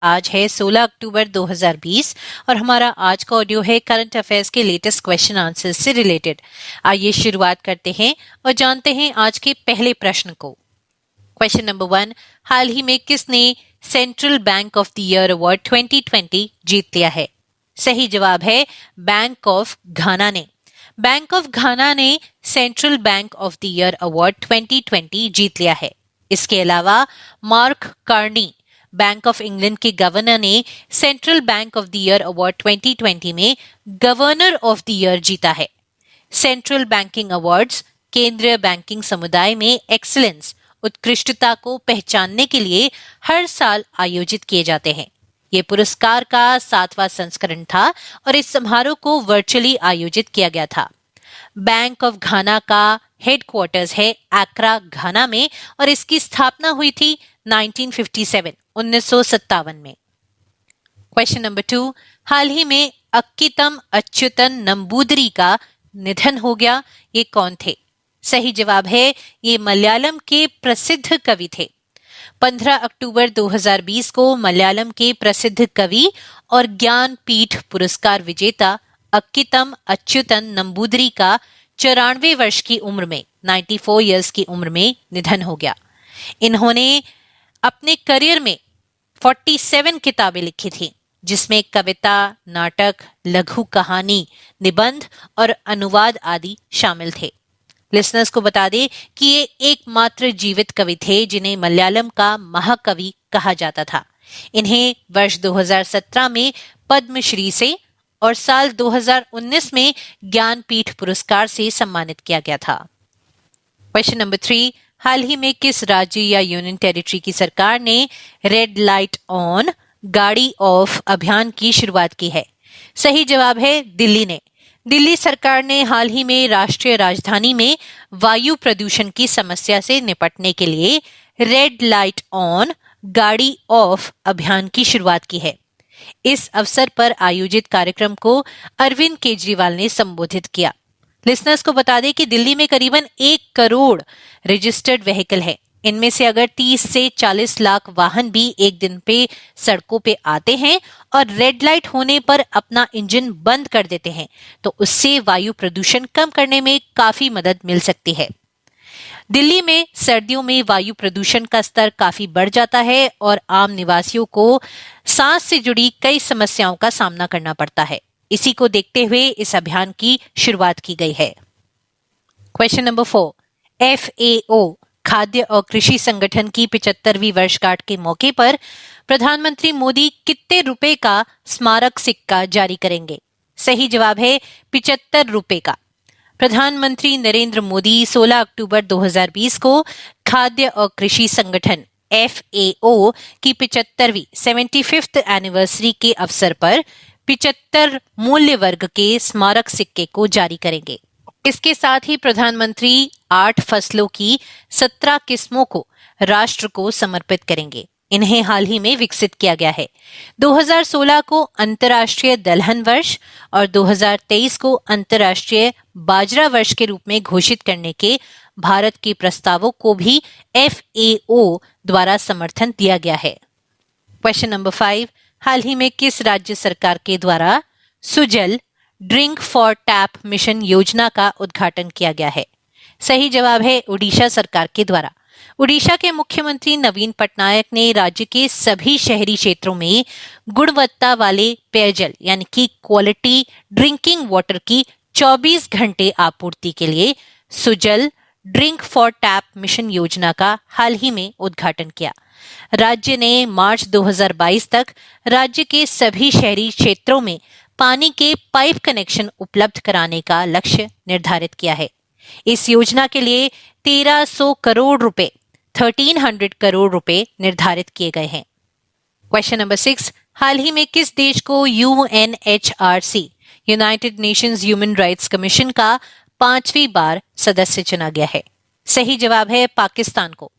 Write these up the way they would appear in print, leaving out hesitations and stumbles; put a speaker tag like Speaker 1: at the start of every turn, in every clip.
Speaker 1: आज है 16 अक्टूबर 2020 और हमारा आज का ऑडियो है करंट अफेयर्स के लेटेस्ट क्वेश्चन आंसर्स से रिलेटेड। आइए शुरुआत करते हैं और जानते हैं आज के पहले प्रश्न को। क्वेश्चन नंबर 1, हाल ही में किसने central bank of the year award 2020 जीत लिया है? सही जवाब है बैंक ऑफ घाना ने। बैंक ऑफ घाना ने central bank of the year award 2020 जीत लिया है। इसके अलावा mark Carney bank of England के गवर्नर ने central bank of the year award 2020 में गवर्नर ऑफ द ईयर जीता है। सेंट्रल बैंकिंग अवार्ड्स केंद्रीय बैंकिंग समुदाय में एक्सीलेंस उत्कृष्टता को पहचानने के लिए हर साल आयोजित किए जाते हैं। ये पुरस्कार का 7वां संस्करण था और इस समारोह को वर्चुअली आयोजित किया गया था। बैंक ऑफ घाना का हेडक्वार्टर्स है एक्रा घाना में और इसकी स्थापना हुई थी 1957 में। क्वेश्चन नंबर 2, हाल ही में अक्कीतम अच्युतन नंबूदरी का निधन हो गया। ये कौन थे? सही जवाब है ये मलयालम के प्रसिद्ध कवि थे। 15 अक्टूबर 2020 को मलयालम के प्रसिद्ध कवि और ज्ञानपीठ पुरस्कार विजेता अक्कीतम अच्युतन नंबूदरी का 94 वर्ष की उम्र में 94 इयर्स की उम्र में निधन हो गया। इन्होंने अपने करियर में 47 किताबें लिखी थी, जिसमें कविता, नाटक, लघु कहानी, निबंध और अनुवाद आदि शामिल थे। लिसनर्स को बता दें कि ये एकमात्र जीवित कवि थे जिन्हें मलयालम का महाकवि कहा जाता था। इन्हें वर्ष 2017 में पद्मश्री से और साल 2019 में ज्ञानपीठ पुरस्कार से सम्मानित किया गया था। क्वेश्चन नंबर 3, हाल ही में किस राज्य या यूनियन टेरिटरी की सरकार ने रेड लाइट ऑन गाड़ी ऑफ अभियान की शुरुआत की है? सही जवाब है दिल्ली ने। दिल्ली सरकार ने हाल ही में राष्ट्रीय राजधानी में वायु प्रदूषण की समस्या से निपटने के लिए रेड लाइट ऑन गाड़ी ऑफ अभियान की शुरुआत की है। इस अवसर पर आयोजित कार्यक्रम को अरविंद केजरीवाल ने संबोधित किया। लिसनर्स को बता दें कि दिल्ली में करीबन 1 करोड़ रजिस्टर्ड व्हीकल है। इनमें से अगर 30 से 40 लाख वाहन भी एक दिन पे सड़कों पे आते हैं और रेड लाइट होने पर अपना इंजन बंद कर देते हैं, तो उससे वायु प्रदूषण कम करने में काफी मदद मिल सकती है। दिल्ली में सर्दियों में वायु प्रदूषण का स्तर काफी बढ़ जाता है और आम निवासियों को सांस से जुड़ी कई समस्याओं का सामना करना पड़ता है। इसी को देखते हुए इस अभियान की शुरुआत की गई है। क्वेश्चन नंबर 4, FAO खाद्य और कृषि संगठन की 75वीं वर्षगांठ के मौके पर प्रधानमंत्री मोदी कितने रुपए का स्मारक सिक्का जारी करेंगे? सही जवाब है 75 रुपए का। प्रधानमंत्री नरेंद्र मोदी 16 अक्टूबर 2020 को खाद्य और कृषि संगठन FAO की 75वीं एनिवर्सरी के अवसर पर 75 मूल्य वर्ग के स्मारक सिक्के को जारी करेंगे। इसके साथ ही प्रधानमंत्री 8 फसलों की 17 किस्मों को राष्ट्र को समर्पित करेंगे। इन्हें हाल ही में विकसित किया गया है। 2016 को अंतर्राष्ट्रीय दलहन वर्ष और 2023 को अंतर्राष्ट्रीय बाजरा वर्ष के रूप में घोषित करने के भारत के प्रस्तावों को भी FAO द्वारा समर्थन दिया गया है। क्वेश्चन नंबर 5, हाल ही में किस राज्य सरकार के द्वारा Sujal drink for tap mission योजना का उद्घाटन किया गया है? सही जवाब है उड़ीसा सरकार के द्वारा। उड़ीसा के मुख्यमंत्री नवीन पटनायक ने राज्य के सभी शहरी क्षेत्रों में गुणवत्ता वाले पेयजल यानी कि क्वालिटी ड्रिंकिंग वाटर की 24 घंटे आपूर्ति के लिए Sujal drink for tap mission योजना का हाल ही में उद्घाटन किया। राज्य ने मार्च 2022 तक राज्य के सभी शहरी क्षेत्रों में पानी के पाइप कनेक्शन उपलब्ध कराने का लक्ष्य निर्धारित किया है। इस योजना के लिए 1300 करोड़ रुपए 1300 करोड़ रुपए निर्धारित किए गए हैं। क्वेश्चन नंबर 6, हाल ही में किस देश को UNHRC United Nations human rights commission का 5वीं बार सदस्य चुना गया है? सही जवाब है पाकिस्तान को।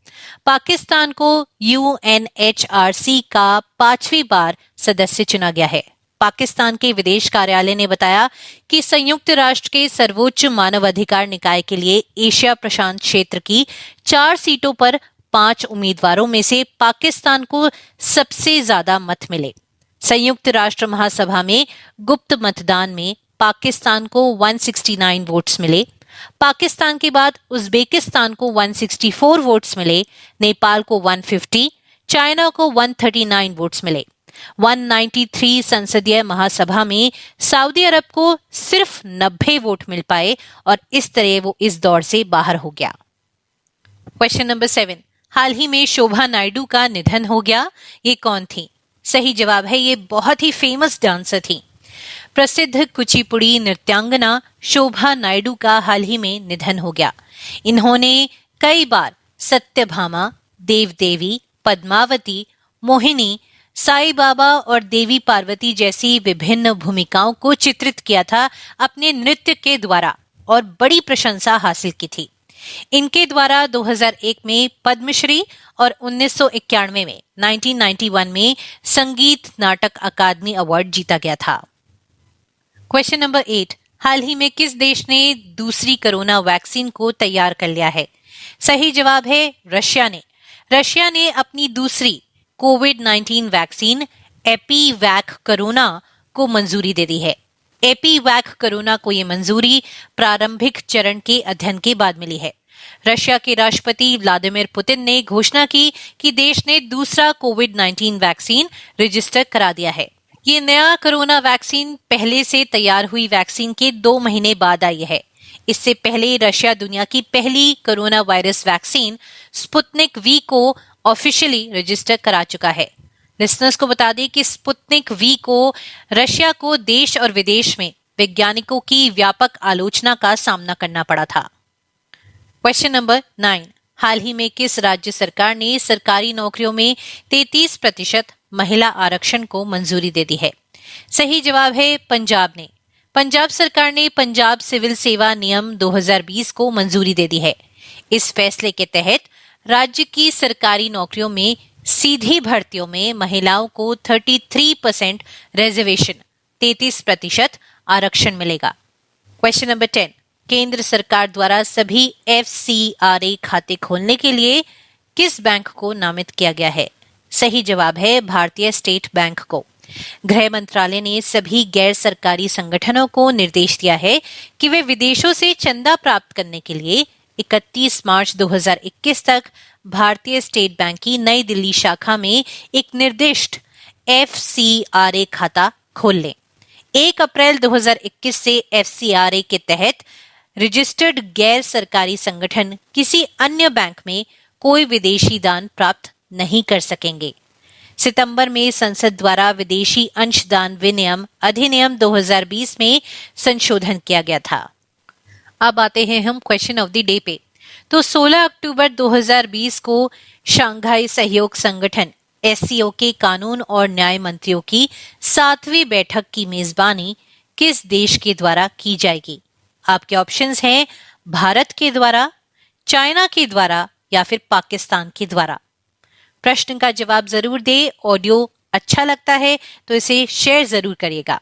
Speaker 1: पाकिस्तान को UNHRC का 5वीं बार सदस्य चुना गया है। पाकिस्तान के विदेश कार्यालय ने बताया कि संयुक्त राष्ट्र के सर्वोच्च मानवाधिकार निकाय के लिए एशिया प्रशांत क्षेत्र की 4 सीटों पर 5 उम्मीदवारों में से पाकिस्तान को सबसे ज्यादा मत मिले। संयुक्त राष्ट्र महासभा में गुप्त मतदान में पाकिस्तान को 169 वोट्स मिले। पाकिस्तान के बाद उज्बेकिस्तान को 164 वोट्स मिले, नेपाल को 150, चाइना को 139 वोट्स मिले। 193 संसदीय महासभा में सऊदी अरब को सिर्फ 90 वोट मिल पाए और इस तरह वो इस दौर से बाहर हो गया। क्वेश्चन नंबर 7, हाल ही में शोभा नायडू का निधन हो गया, ये कौन थी? सही जवाब है ये बहुत ही फेमस डांसर थी। प्रसिद्ध कुचिपुड़ी नृत्यांगना शोभा नायडू का हाल ही में निधन हो गया। इन्होंने कई बार सत्यभामा, देवदेवी, पद्मावती, मोहिनी, साईं बाबा और देवी पार्वती जैसी विभिन्न भूमिकाओं को चित्रित किया था अपने नृत्य के द्वारा और बड़ी प्रशंसा हासिल की थी। इनके द्वारा 2001 में पद्मश्री और 1991 में 1991 में संगीत नाटक अकादमी अवार्ड जीता गया था। क्वेश्चन नंबर 8, हाल ही में किस देश ने दूसरी कोरोना वैक्सीन को तैयार कर लिया है? सही जवाब है रशिया ने। रशिया ने अपनी दूसरी कोविड-19 वैक्सीन एपीवैक कोरोना को मंजूरी दे दी है। एपीवैक कोरोना को ये मंजूरी प्रारंभिक चरण के अध्ययन के बाद मिली है। रशिया के राष्ट्रपति व्लादिमीर पुतिन ने घोषणा की कि देश ने दूसरा कोविड-19 वैक्सीन रजिस्टर करा दिया है। ये नया कोरोना वैक्सीन पहले से तैयार हुई वैक्सीन के 2 महीने बाद आई है। इससे पहले रशिया दुनिया की पहली corona virus vaccine Sputnik V को ऑफिशियली रजिस्टर करा चुका है। लिसनर्स को बता दें कि स्पुतनिक वी को रशिया को देश और विदेश में वैज्ञानिकों की व्यापक आलोचना का सामना करना पड़ा था। क्वेश्चन नंबर 9, हाल ही में किस राज्य सरकार ने सरकारी नौकरियों में 33% महिला आरक्षण को मंजूरी दे दी है? सही जवाब है पंजाब ने। पंजाब सरकार ने पंजाब सिविल सेवा नियम 2020 को मंजूरी दे दी है। इस फैसले के तहत राज्य की सरकारी नौकरियों में सीधी भर्तियों में महिलाओं को 33% रिजर्वेशन 33% आरक्षण मिलेगा। क्वेश्चन नंबर 10, केंद्र सरकार द्वारा सभी FCRA खाते खोलने के लिए किस बैंक को नामित किया गया है? सही जवाब है भारतीय स्टेट बैंक को। गृह मंत्रालय ने सभी गैर सरकारी संगठनों को निर्देश दिया है कि वे विदेशों से चंदा प्राप्त करने के लिए 31 मार्च 2021 तक भारतीय स्टेट बैंक की नई दिल्ली शाखा में एक निर्दिष्ट FCRA खाता खोल लें। 1 अप्रैल 2021 से FCRA के तहत रजिस्टर्ड गैर सरकारी संगठन किसी अन्य बैंक में कोई विदेशी दान प्राप्त नहीं कर सकेंगे। सितंबर में संसद द्वारा विदेशी अंशदान विनियम अधिनियम 2020 में संशोधन किया गया था। अब आते हैं हम क्वेश्चन ऑफ द डे पे। तो 16 अक्टूबर 2020 को शंघाई सहयोग संगठन SCO के कानून और न्याय मंत्रियों की 7वीं बैठक की मेजबानी किस देश के द्वारा की जाएगी? आपके ऑप्शंस हैं भारत के द्वारा, चाइना के द्वारा या फिर पाकिस्तान के द्वारा। प्रश्न का जवाब जरूर दे। ऑडियो अच्छा लगता है तो इसे शेयर जरूर करिएगा।